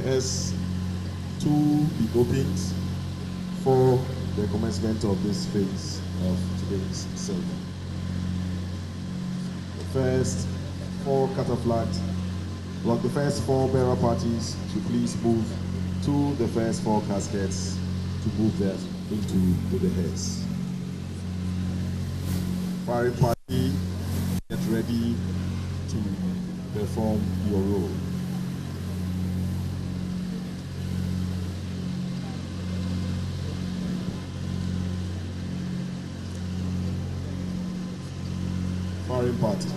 heads to be opened for the commencement of this phase of today's ceremony. The first four cataphlacts, like the first four bearer parties, to please move to the first four caskets to move them into the heads. Firing party, get ready to perform your role. Firing party.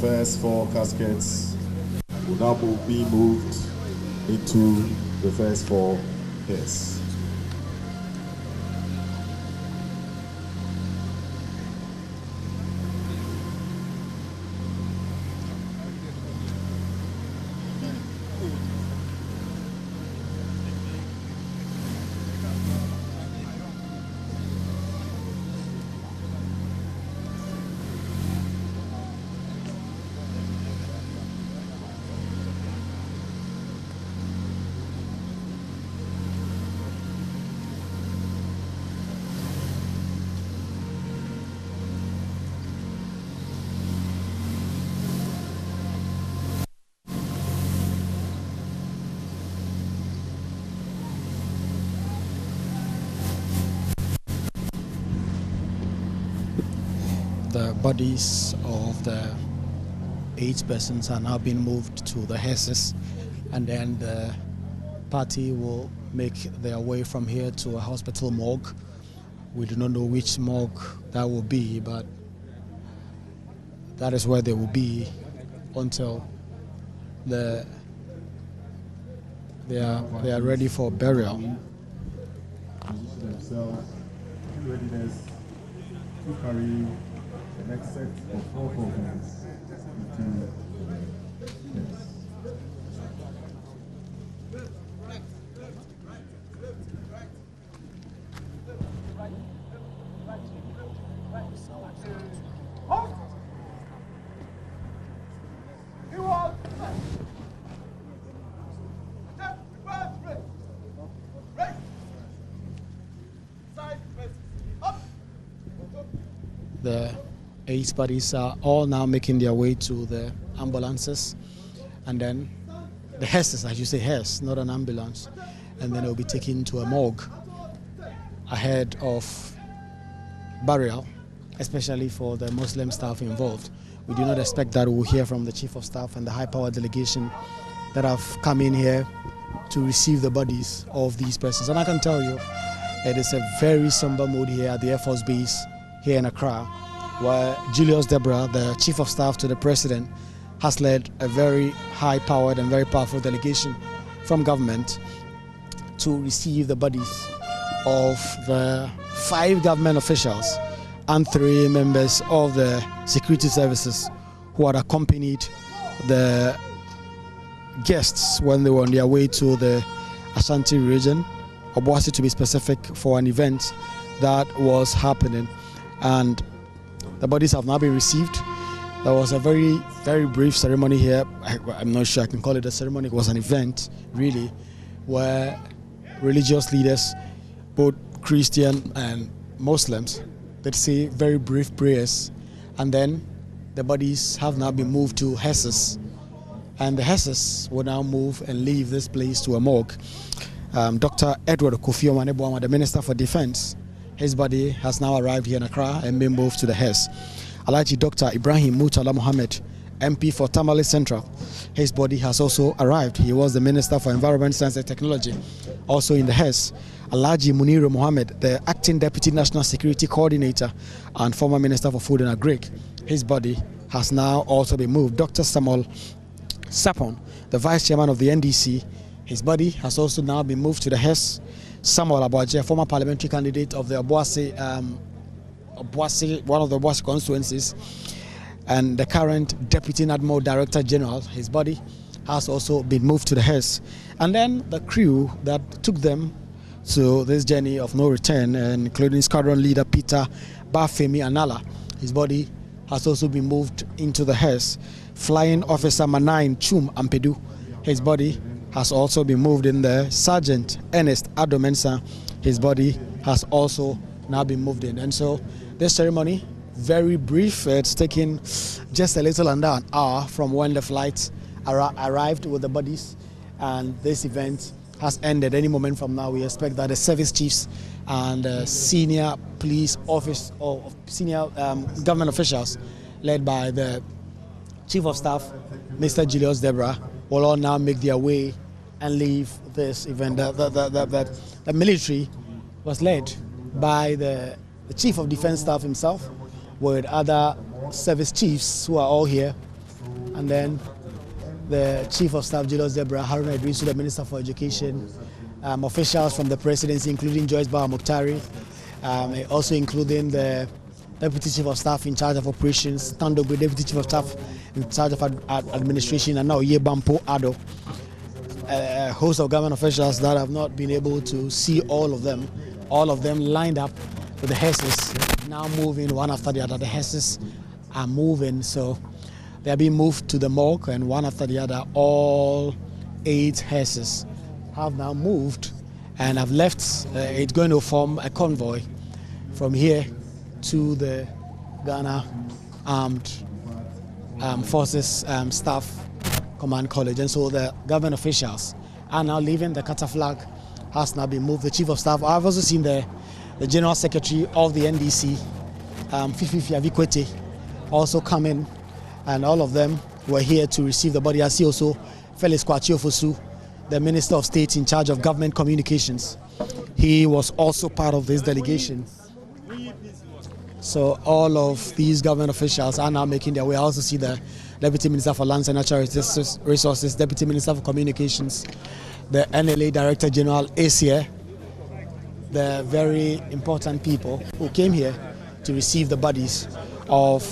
First four caskets will now be moved into the first four heads. bodies of the 8 persons are now being moved to the hearses, and then the party will make their way from here to a hospital morgue. We do not know which morgue that will be, but that is where they will be until they are ready for burial. Position themselves in readiness to carry the next set of 4 coffins into the hearse. The 8 bodies are all now making their way to the ambulances, and then the hearses, as you say, hearse, not an ambulance, and then it will be taken to a morgue ahead of burial, especially for the Muslim staff involved. We do not expect that we'll hear from the Chief of Staff and the high-powered delegation that have come in here to receive the bodies of these persons. And I can tell you, it is a very somber mood here at the Air Force Base here in Accra, where Julius Deborah, the Chief of Staff to the President, has led a very high-powered and very powerful delegation from government to receive the bodies of the 5 government officials and 3 members of the security services who had accompanied the guests when they were on their way to the Ashanti region, Obuasi to be specific, for an event that was happening. And the bodies have now been received. There was a very, very brief ceremony here. I'm not sure I can call it a ceremony. It was an event, really, where religious leaders, both Christian and Muslims, did say very brief prayers. And then the bodies have now been moved to hearses. And the hearses will now move and leave this place to a morgue. Dr. Edward Kofi Omane Boamah, the Minister for Defense, his body has now arrived here in Accra and been moved to the hearse. Alhaji Dr. Ibrahim Murtala Mohammed, MP for Tamale Central, his body has also arrived. He was the Minister for Environment, Science and Technology, also in the hearse. Alhaji Murtala Mohammed, the Acting Deputy National Security Coordinator and former Minister for Food and Agri, his body has now also been moved. Dr. Samuel Sapon, the Vice Chairman of the NDC, his body has also now been moved to the hearse. Samuel Abuaje, former parliamentary candidate of the Obuasi, one of the Obuasi constituencies, and the current Deputy Admiral Director General, his body has also been moved to the hearse. And then the crew that took them to this journey of no return, including Squadron Leader Peter Bafemi Anala, his body has also been moved into the hearse. Flying Officer Manain Chum Ampedu, his body has also been moved in there. Sergeant Ernest Adomensa, his body has also now been moved in. And so this ceremony, very brief. It's taken just a little under an hour from when the flight arrived with the bodies, and this event has ended. Any moment from now, we expect that the service chiefs and senior police office or senior government officials led by the Chief of Staff, Mr. Julius Deborah, will all now make their way and leave this event. The military was led by the Chief of Defense Staff himself, with other service chiefs who are all here, and then the Chief of Staff, Julius Deborah, Haruna Idrisu, the Minister for Education, officials from the presidency, including Joyce Bawa Muktari, also including the Deputy Chief of Staff in charge of operations, Tandogwe, Deputy Chief of Staff in charge of administration, and now Yebampo Ado, a host of government officials that have not been able to see all of them lined up with the hearses, now moving one after the other. The hearses are moving, so they are being moved to the morgue, and one after the other, all 8 hearses have now moved and have left. It's going to form a convoy from here to the Ghana Armed Forces Staff Command College. And so the government officials are now leaving. The Qatar flag has now been moved. The Chief of Staff, I've also seen the General Secretary of the NDC, Fifi Avikwete, also come in, and all of them were here to receive the body. I see also Felix Kwachiofosu, the Minister of State in charge of government communications. He was also part of this delegation. So all of these government officials are now making their way. I also see the Deputy Minister for Lands and Natural Resources, Deputy Minister for Communications, the NLA Director General is here, the very important people who came here to receive the bodies of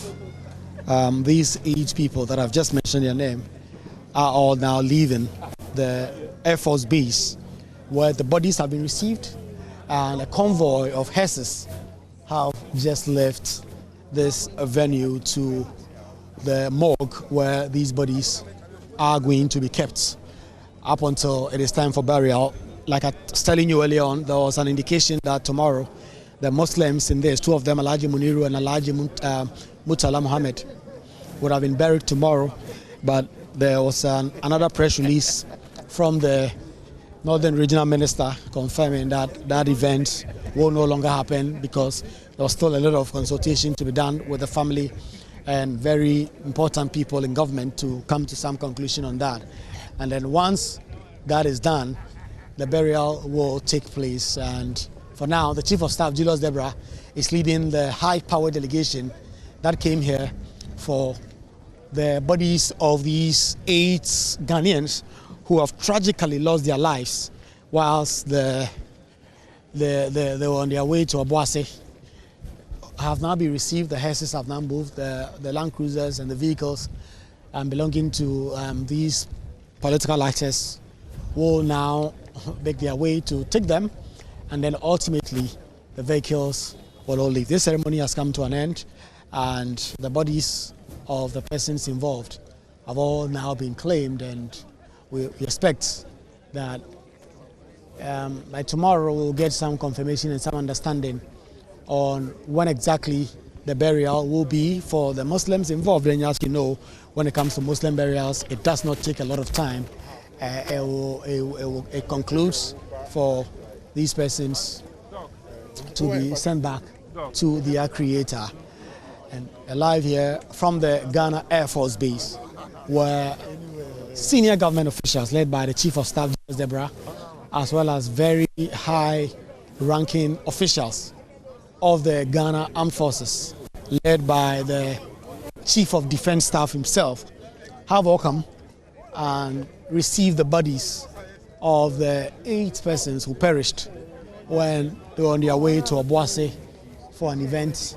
these 8 people that I've just mentioned their name are all now leaving the Air Force Base where the bodies have been received, and a convoy of hearses have just left this venue to the morgue where these bodies are going to be kept up until it is time for burial. Like I was telling you earlier on, there was an indication that tomorrow the Muslims in this, 2 of them, Alhaji Muniru and Alhaji Murtala Mohammed, would have been buried tomorrow, but there was another press release from the Northern Regional Minister confirming that that event will no longer happen because there was still a lot of consultation to be done with the family and very important people in government to come to some conclusion on that. And then once that is done, the burial will take place. And for now, the Chief of Staff, Julius Debra, is leading the high-power delegation that came here for the bodies of these 8 Ghanaians who have tragically lost their lives whilst they were on their way to Obuasi. Have now been received. The hearses have now moved. The Land Cruisers and the vehicles belonging to these political actors will now make their way to take them, and then ultimately the vehicles will all leave. This ceremony has come to an end, and the bodies of the persons involved have all now been claimed, and we expect that by tomorrow we'll get some confirmation and some understanding on when exactly the burial will be for the Muslims involved. And as you know, when it comes to Muslim burials, it does not take a lot of time. It concludes for these persons to be sent back to their creator. And alive here from the Ghana Air Force Base, where senior government officials led by the Chief of Staff, Julius Debra, as well as very high-ranking officials of the Ghana Armed Forces, led by the Chief of Defense Staff himself, have all come and received the bodies of the 8 persons who perished when they were on their way to Obuasi for an event.